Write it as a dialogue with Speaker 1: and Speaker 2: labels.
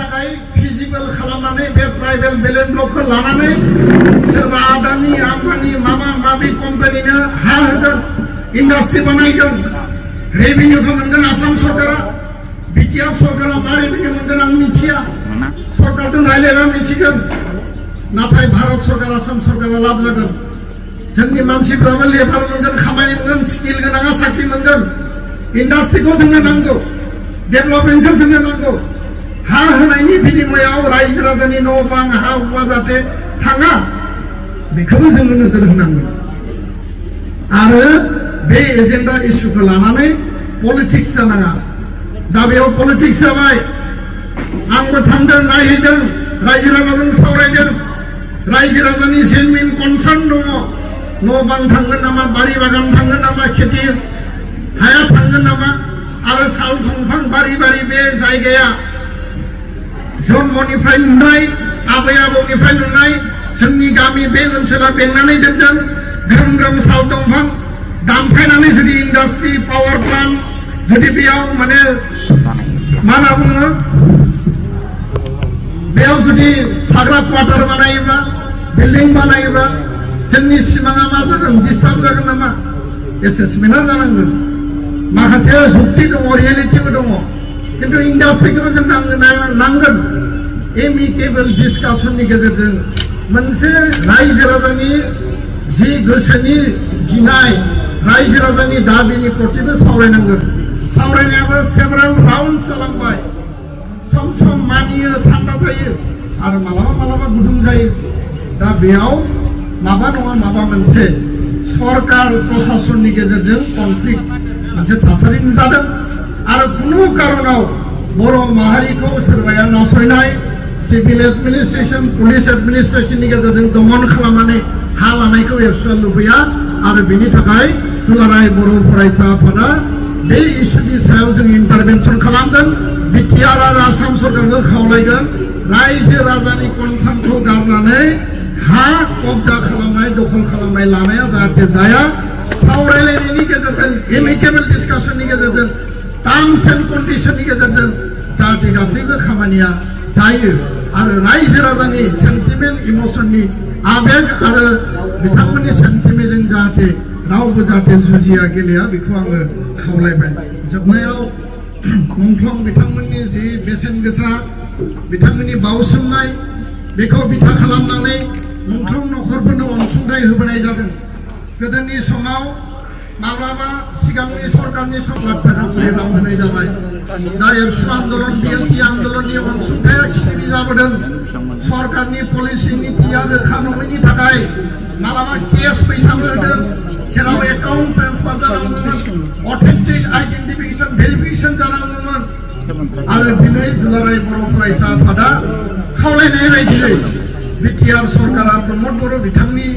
Speaker 1: थाखाय फिजिबल खालामनानै बे ट्राइबेल बेलेट ब्लकखौ लानानै सोरबा आदानि आम्बानि माबा माबि कम्पानिनो हा होगोन इन्डास्ट्रि बानायगोन रेभिनिउखौ मोनगोन आसाम सरकारा बिटिआर सरकारा मा रेभिनिउ मोनगोन आं मिथिया सरकारजों रायलायना मिथिगोन नाथाय भारत सरकार आसाम सरकारा लाब जागोन जोंनि मानसिफ्राबो लेबार मोनगोन खामानि मोनगोन स्किल गोनाङा साख्रि मोनगोन इन्डास्ट्रिखौ जोंनो नांगौ डेभेलपमेन्टखौ जोंनो नांगौ हा होनायनि बिनिमयाव रायजो राजानि न' बां हा हुआ जाहाथे थाङा बेखौबो जोङो नोजोर होनांगोन आरो बे एजेन्डा इस्युखौ लानानै पलिटिक्स जानाङा दा बेयाव पलिटिक्स जाबाय आंबो थांदों नायहैदों रायजो राजाजों सावरायदों रायजो राजानि जेनुइन कनसार्न दङ न' बां थांगोन नामा बारि बागान थांगोन नामा खेथि हाया थांगोन नामा आरो साल दंफां बारि बारि बे जायगाया जन्मनिफ्राय नुनाय आबै आबौनिफ्राय नुनाय जोंनि गामि बे ओनसोला बेंनानै दोनदों ग्रोम ग्रोम साल दंफां दानफायनानै जुदि इन्डास्ट्रि पावार प्लान्ट जुदि बेयाव माने मा होनना बुङो बेयाव जुदि थाग्रा क्वार्टार बानायोबा बिल्डिं बानायोबा जोंनि सिमाङा मा जागोन डिस्टार्ब जागोन नामा एसेसमेन्टआ जानांगोन माखासे जुक्ति दङ रियेलिटिबो दङ किन्तु इन्डास्ट्रिखौबो जों नांगोन एमिकेबल डिसकासननि गेजेरजों मोनसे रायजो राजानि जि गोसोनि गिनाय रायजो राजानि दाबिनि प्रतिबो सावरायनांगोन सावरायनायाबो सेभारेल राउन्ड खालामबाय सम सम मानियो थान्दा जायो आरो मालाबा मालाबा गुदुं जायो दा बेयाव माबा नङा माबा मोनसे सरकार प्रशासननि गेजेरजों कनफ्लिक्ट मोनसे थासारि नुजादों आरो कुनु कारनाव बर' माहारिखौ सोरबाया नासयनाय सिभिल एडमिनिस्ट्रेशन पुलिस एडमिनिस्ट्रेशननि गेजेरजों दमन खालामनानै हा लानायखौ एबसुआ लुबैया आरो बेनि थाखाय दुलाराय बर' फरायसा आफादा बे इस्युनि सायाव जों इन्टारभेनसन खालामगोन बिटिआर आरो आसाम सरकारखौ खावलायगोन रायजो राजानि कनसार्नखौ गारनानै हा कब्जा खालामनाय दखल खालामनाय लानाया जाहाथे जाया सावरायलायनायनि गेजेरजों एमिकेबल डिसकासननि गेजेरजों टार्म्स एन्ड कन्डिशननि गेजेरजों जाहाथे गासैबो खामानिया जायो आरो रायजो राजानि सेन्टिमेन्ट इमोसननि आबेग आरो बिथांमोननि सेन्टिमेन्टजों जाहाथे रावबो जाहाथे जुजिया गेलेया बेखौ आङो खावलायबाय जोबनायाव मुंख्लं बिथांमोननि जि बेसेन गोसा बिथांमोननि बावसोमनाय बेखौ बिथा खालामनानै मुंख्लं नखरफोरनो अनसुंथाइ होबोनाय जादों गोदोनि समाव माब्लाबा सिगांनि सरकारनि 1 लाख थाखा करि रां होनाय जाबाय दा एबसु आन्दोलन बिएलटि आन्दोलननि अनसुंथाइया खिसिरि जाबोदों सरकारनि पलिसि नीतिया रोखा नङैनि थाखाय मालाबा केस फैसाबो होदों जेराव एकाउन्ट ट्रेन्सफार जानांगौमोन अथेन्टिक आइडेन्टिफिकेसन भेरिफिकेसन जानांगौमोन आरो दिनै दुलाराय बर' फरायसा आफादा खावलायनाय बायदियै बिटिआर सरकारा प्रमद बर' बिथांनि